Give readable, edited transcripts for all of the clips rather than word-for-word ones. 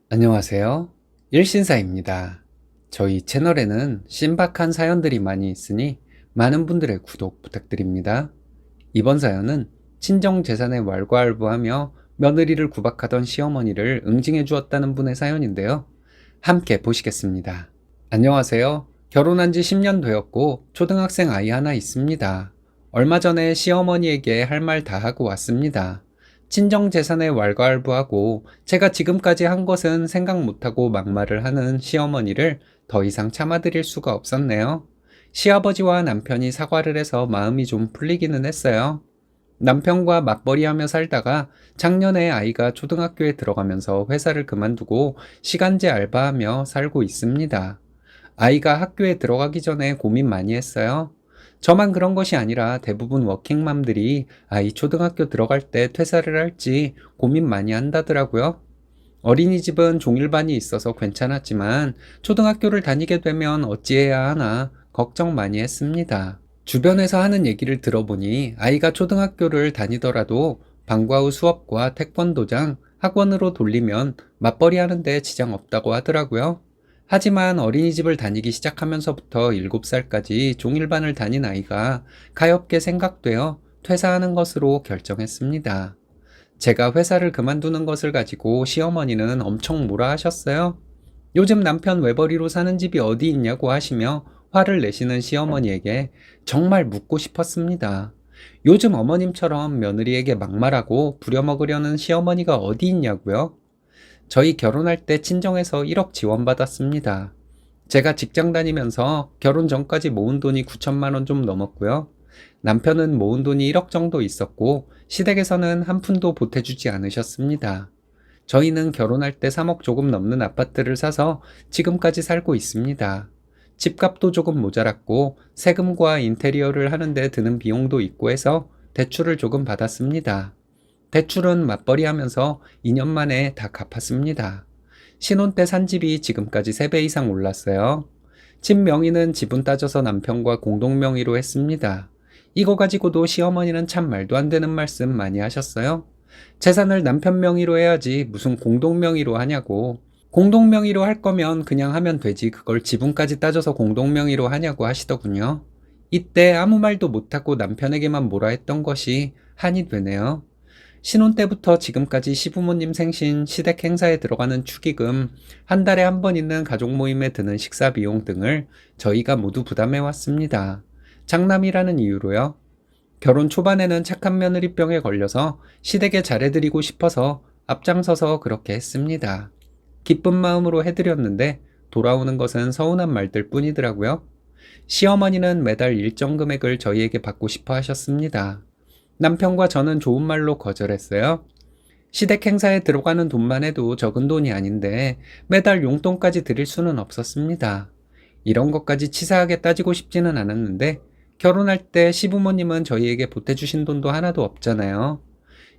안녕하세요. 일신사입니다. 저희 채널에는 신박한 사연들이 많이 있으니 많은 분들의 구독 부탁드립니다. 이번 사연은 친정재산에 왈가왈부하며 며느리를 구박하던 시어머니를 응징해 주었다는 분의 사연인데요. 함께 보시겠습니다. 안녕하세요. 결혼한 지 10년 되었고 초등학생 아이 하나 있습니다. 얼마 전에 시어머니에게 할 말 다 하고 왔습니다. 친정 재산에 왈가왈부하고 제가 지금까지 한 것은 생각 못하고 막말을 하는 시어머니를 더 이상 참아드릴 수가 없었네요. 시아버지와 남편이 사과를 해서 마음이 좀 풀리기는 했어요. 남편과 맞벌이하며 살다가 작년에 아이가 초등학교에 들어가면서 회사를 그만두고 시간제 알바하며 살고 있습니다. 아이가 학교에 들어가기 전에 고민 많이 했어요. 저만 그런 것이 아니라 대부분 워킹맘들이 아이 초등학교 들어갈 때 퇴사를 할지 고민 많이 한다더라고요. 어린이집은 종일반이 있어서 괜찮았지만 초등학교를 다니게 되면 어찌해야 하나 걱정 많이 했습니다. 주변에서 하는 얘기를 들어보니 아이가 초등학교를 다니더라도 방과 후 수업과 태권도장, 학원으로 돌리면 맞벌이 하는데 지장 없다고 하더라고요. 하지만 어린이집을 다니기 시작하면서부터 7살까지 종일반을 다닌 아이가 가엾게 생각되어 퇴사하는 것으로 결정했습니다. 제가 회사를 그만두는 것을 가지고 시어머니는 엄청 뭐라 하셨어요. 요즘 남편 외벌이로 사는 집이 어디 있냐고 하시며 화를 내시는 시어머니에게 정말 묻고 싶었습니다. 요즘 어머님처럼 며느리에게 막말하고 부려먹으려는 시어머니가 어디 있냐고요? 저희 결혼할 때 친정에서 1억 지원받았습니다. 제가 직장 다니면서 결혼 전까지 모은 돈이 9천만 원 좀 넘었고요. 남편은 모은 돈이 1억 정도 있었고 시댁에서는 한 푼도 보태주지 않으셨습니다. 저희는 결혼할 때 3억 조금 넘는 아파트를 사서 지금까지 살고 있습니다. 집값도 조금 모자랐고 세금과 인테리어를 하는데 드는 비용도 있고 해서 대출을 조금 받았습니다. 대출은 맞벌이 하면서 2년 만에 다 갚았습니다. 신혼 때 산 집이 지금까지 3배 이상 올랐어요. 집 명의는 지분 따져서 남편과 공동 명의로 했습니다. 이거 가지고도 시어머니는 참 말도 안 되는 말씀 많이 하셨어요. 재산을 남편 명의로 해야지 무슨 공동 명의로 하냐고. 공동 명의로 할 거면 그냥 하면 되지 그걸 지분까지 따져서 공동 명의로 하냐고 하시더군요. 이때 아무 말도 못하고 남편에게만 뭐라 했던 것이 한이 되네요. 신혼 때부터 지금까지 시부모님 생신, 시댁 행사에 들어가는 축의금, 한 달에 한 번 있는 가족 모임에 드는 식사 비용 등을 저희가 모두 부담해 왔습니다. 장남이라는 이유로요. 결혼 초반에는 착한 며느리병에 걸려서 시댁에 잘해드리고 싶어서 앞장서서 그렇게 했습니다. 기쁜 마음으로 해드렸는데 돌아오는 것은 서운한 말들 뿐이더라고요. 시어머니는 매달 일정 금액을 저희에게 받고 싶어 하셨습니다. 남편과 저는 좋은 말로 거절했어요. 시댁 행사에 들어가는 돈만 해도 적은 돈이 아닌데 매달 용돈까지 드릴 수는 없었습니다. 이런 것까지 치사하게 따지고 싶지는 않았는데 결혼할 때 시부모님은 저희에게 보태주신 돈도 하나도 없잖아요.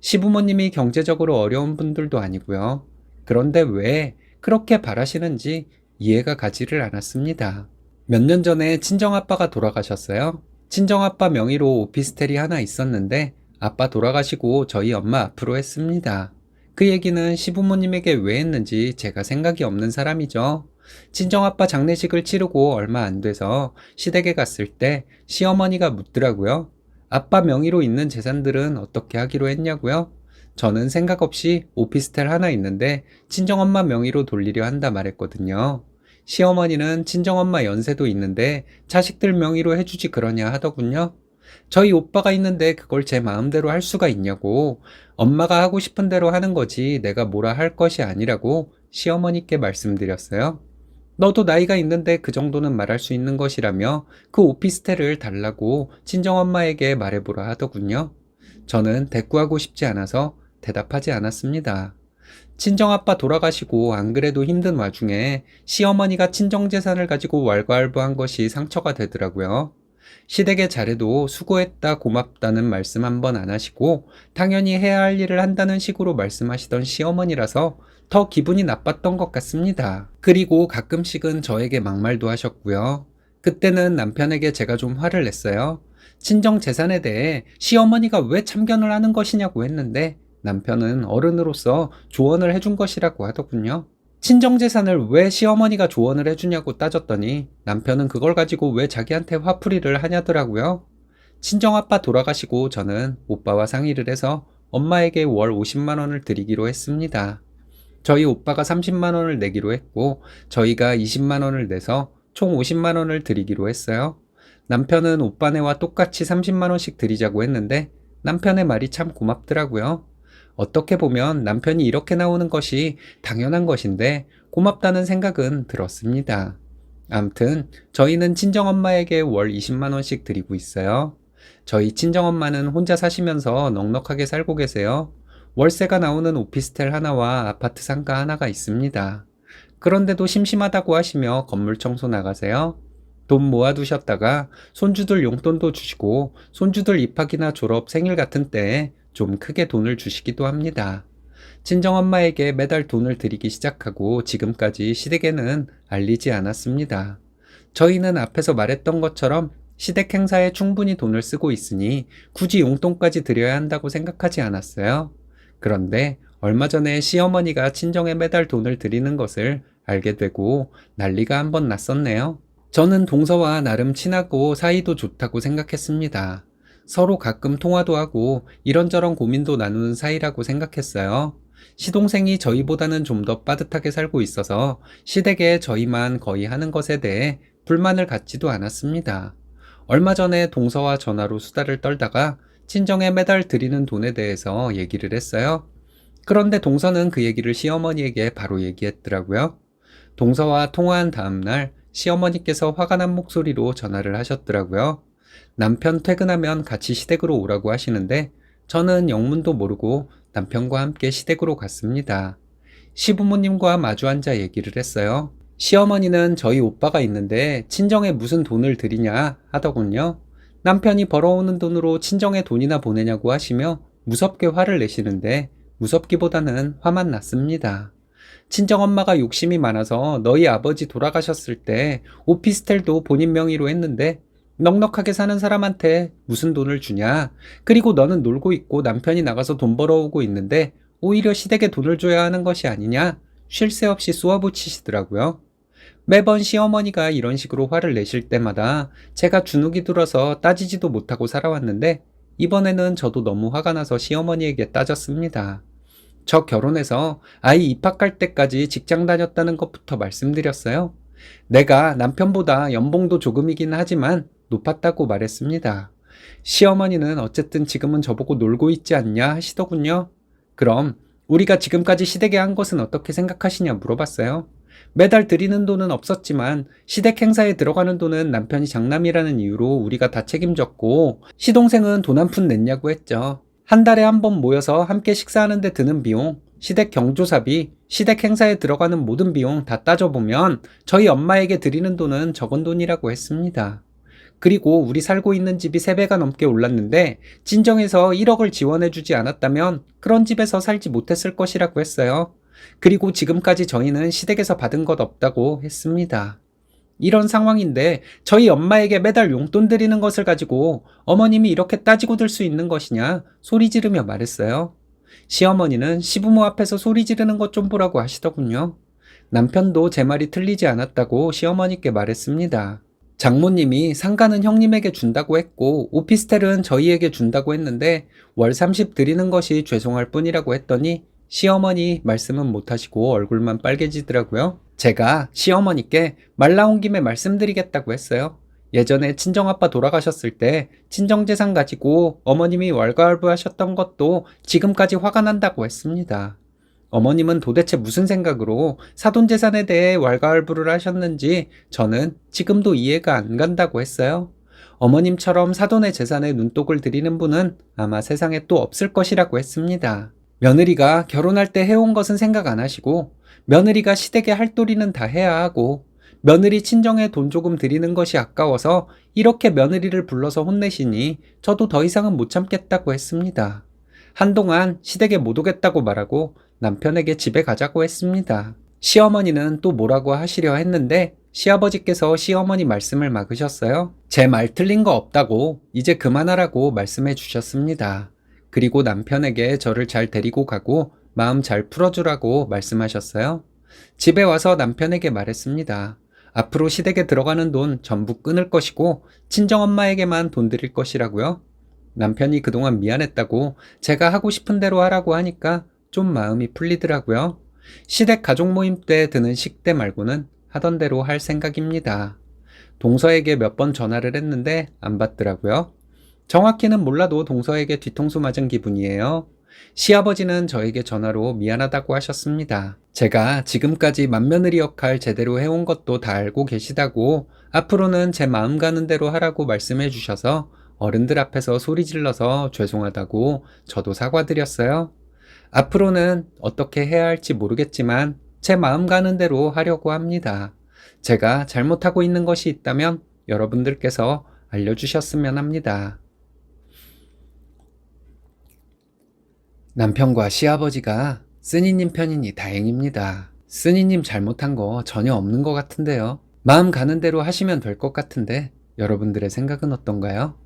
시부모님이 경제적으로 어려운 분들도 아니고요. 그런데 왜 그렇게 바라시는지 이해가 가지를 않았습니다. 몇 년 전에 친정아빠가 돌아가셨어요. 친정아빠 명의로 오피스텔이 하나 있었는데 아빠 돌아가시고 저희 엄마 앞으로 했습니다. 그 얘기는 시부모님에게 왜 했는지 제가 생각이 없는 사람이죠. 친정아빠 장례식을 치르고 얼마 안 돼서 시댁에 갔을 때 시어머니가 묻더라고요. 아빠 명의로 있는 재산들은 어떻게 하기로 했냐고요? 저는 생각 없이 오피스텔 하나 있는데 친정엄마 명의로 돌리려 한다 말했거든요. 시어머니는 친정엄마 연세도 있는데 자식들 명의로 해주지 그러냐 하더군요. 저희 오빠가 있는데 그걸 제 마음대로 할 수가 있냐고. 엄마가 하고 싶은 대로 하는 거지 내가 뭐라 할 것이 아니라고 시어머니께 말씀드렸어요. 너도 나이가 있는데 그 정도는 말할 수 있는 것이라며 그 오피스텔을 달라고 친정엄마에게 말해보라 하더군요. 저는 대꾸하고 싶지 않아서 대답하지 않았습니다. 친정아빠 돌아가시고 안 그래도 힘든 와중에 시어머니가 친정재산을 가지고 왈가왈부한 것이 상처가 되더라고요. 시댁에 잘해도 수고했다 고맙다는 말씀 한 번 안 하시고 당연히 해야 할 일을 한다는 식으로 말씀하시던 시어머니라서 더 기분이 나빴던 것 같습니다. 그리고 가끔씩은 저에게 막말도 하셨고요. 그때는 남편에게 제가 좀 화를 냈어요. 친정 재산에 대해 시어머니가 왜 참견을 하는 것이냐고 했는데 남편은 어른으로서 조언을 해준 것이라고 하더군요. 친정재산을 왜 시어머니가 조언을 해주냐고 따졌더니 남편은 그걸 가지고 왜 자기한테 화풀이를 하냐더라고요. 친정아빠 돌아가시고 저는 오빠와 상의를 해서 엄마에게 월 50만 원을 드리기로 했습니다. 저희 오빠가 30만 원을 내기로 했고 저희가 20만 원을 내서 총 50만 원을 드리기로 했어요. 남편은 오빠네와 똑같이 30만 원씩 드리자고 했는데 남편의 말이 참 고맙더라고요. 어떻게 보면 남편이 이렇게 나오는 것이 당연한 것인데 고맙다는 생각은 들었습니다. 암튼 저희는 친정엄마에게 월 20만 원씩 드리고 있어요. 저희 친정엄마는 혼자 사시면서 넉넉하게 살고 계세요. 월세가 나오는 오피스텔 하나와 아파트 상가 하나가 있습니다. 그런데도 심심하다고 하시며 건물 청소 나가세요. 돈 모아두셨다가 손주들 용돈도 주시고 손주들 입학이나 졸업, 생일 같은 때에 좀 크게 돈을 주시기도 합니다. 친정엄마에게 매달 돈을 드리기 시작하고 지금까지 시댁에는 알리지 않았습니다. 저희는 앞에서 말했던 것처럼 시댁 행사에 충분히 돈을 쓰고 있으니 굳이 용돈까지 드려야 한다고 생각하지 않았어요. 그런데 얼마 전에 시어머니가 친정에 매달 돈을 드리는 것을 알게 되고 난리가 한번 났었네요. 저는 동서와 나름 친하고 사이도 좋다고 생각했습니다. 서로 가끔 통화도 하고 이런저런 고민도 나누는 사이라고 생각했어요. 시동생이 저희보다는 좀 더 빠듯하게 살고 있어서 시댁에 저희만 거의 하는 것에 대해 불만을 갖지도 않았습니다. 얼마 전에 동서와 전화로 수다를 떨다가 친정에 매달 드리는 돈에 대해서 얘기를 했어요. 그런데 동서는 그 얘기를 시어머니에게 바로 얘기했더라고요. 동서와 통화한 다음날 시어머니께서 화가 난 목소리로 전화를 하셨더라고요. 남편 퇴근하면 같이 시댁으로 오라고 하시는데 저는 영문도 모르고 남편과 함께 시댁으로 갔습니다. 시부모님과 마주 앉아 얘기를 했어요. 시어머니는 저희 오빠가 있는데 친정에 무슨 돈을 드리냐 하더군요. 남편이 벌어오는 돈으로 친정에 돈이나 보내냐고 하시며 무섭게 화를 내시는데 무섭기보다는 화만 났습니다. 친정엄마가 욕심이 많아서 너희 아버지 돌아가셨을 때 오피스텔도 본인 명의로 했는데 넉넉하게 사는 사람한테 무슨 돈을 주냐. 그리고 너는 놀고 있고 남편이 나가서 돈 벌어오고 있는데 오히려 시댁에 돈을 줘야 하는 것이 아니냐. 쉴 새 없이 쏘아붙이시더라고요. 매번 시어머니가 이런 식으로 화를 내실 때마다 제가 주눅이 들어서 따지지도 못하고 살아왔는데 이번에는 저도 너무 화가 나서 시어머니에게 따졌습니다. 저 결혼해서 아이 입학할 때까지 직장 다녔다는 것부터 말씀드렸어요. 내가 남편보다 연봉도 조금이긴 하지만 높았다고 말했습니다. 시어머니는 어쨌든 지금은 저보고 놀고 있지 않냐 하시더군요. 그럼 우리가 지금까지 시댁에 한 것은 어떻게 생각하시냐 물어봤어요. 매달 드리는 돈은 없었지만 시댁 행사에 들어가는 돈은 남편이 장남이라는 이유로 우리가 다 책임졌고 시동생은 돈 한 푼 냈냐고 했죠. 한 달에 한 번 모여서 함께 식사하는 데 드는 비용, 시댁 경조사비, 시댁 행사에 들어가는 모든 비용 다 따져보면 저희 엄마에게 드리는 돈은 적은 돈이라고 했습니다. 그리고 우리 살고 있는 집이 3배가 넘게 올랐는데 친정에서 1억을 지원해주지 않았다면 그런 집에서 살지 못했을 것이라고 했어요. 그리고 지금까지 저희는 시댁에서 받은 것 없다고 했습니다. 이런 상황인데 저희 엄마에게 매달 용돈 드리는 것을 가지고 어머님이 이렇게 따지고 들 수 있는 것이냐 소리 지르며 말했어요. 시어머니는 시부모 앞에서 소리 지르는 것 좀 보라고 하시더군요. 남편도 제 말이 틀리지 않았다고 시어머니께 말했습니다. 장모님이 상가는 형님에게 준다고 했고 오피스텔은 저희에게 준다고 했는데 월 30 드리는 것이 죄송할 뿐이라고 했더니 시어머니 말씀은 못하시고 얼굴만 빨개지더라고요. 제가 시어머니께 말 나온 김에 말씀드리겠다고 했어요. 예전에 친정아빠 돌아가셨을 때 친정재산 가지고 어머님이 왈가왈부 하셨던 것도 지금까지 화가 난다고 했습니다. 어머님은 도대체 무슨 생각으로 사돈재산에 대해 왈가왈부를 하셨는지 저는 지금도 이해가 안 간다고 했어요. 어머님처럼 사돈의 재산에 눈독을 들이는 분은 아마 세상에 또 없을 것이라고 했습니다. 며느리가 결혼할 때 해온 것은 생각 안 하시고 며느리가 시댁에 할 도리는 다 해야 하고 며느리 친정에 돈 조금 드리는 것이 아까워서 이렇게 며느리를 불러서 혼내시니 저도 더 이상은 못 참겠다고 했습니다. 한동안 시댁에 못 오겠다고 말하고 남편에게 집에 가자고 했습니다. 시어머니는 또 뭐라고 하시려 했는데 시아버지께서 시어머니 말씀을 막으셨어요. 제 말 틀린 거 없다고 이제 그만하라고 말씀해 주셨습니다. 그리고 남편에게 저를 잘 데리고 가고 마음 잘 풀어주라고 말씀하셨어요. 집에 와서 남편에게 말했습니다. 앞으로 시댁에 들어가는 돈 전부 끊을 것이고 친정엄마에게만 돈 드릴 것이라고요. 남편이 그동안 미안했다고 제가 하고 싶은 대로 하라고 하니까 좀 마음이 풀리더라고요. 시댁 가족 모임 때 드는 식대 말고는 하던 대로 할 생각입니다. 동서에게 몇 번 전화를 했는데 안 받더라고요. 정확히는 몰라도 동서에게 뒤통수 맞은 기분이에요. 시아버지는 저에게 전화로 미안하다고 하셨습니다. 제가 지금까지 맏며느리 역할 제대로 해온 것도 다 알고 계시다고 앞으로는 제 마음 가는 대로 하라고 말씀해 주셔서 어른들 앞에서 소리 질러서 죄송하다고 저도 사과드렸어요. 앞으로는 어떻게 해야 할지 모르겠지만 제 마음 가는 대로 하려고 합니다. 제가 잘못하고 있는 것이 있다면 여러분들께서 알려주셨으면 합니다. 남편과 시아버지가 쓰니님 편이니 다행입니다. 쓰니님 잘못한 거 전혀 없는 것 같은데요. 마음 가는 대로 하시면 될 것 같은데 여러분들의 생각은 어떤가요?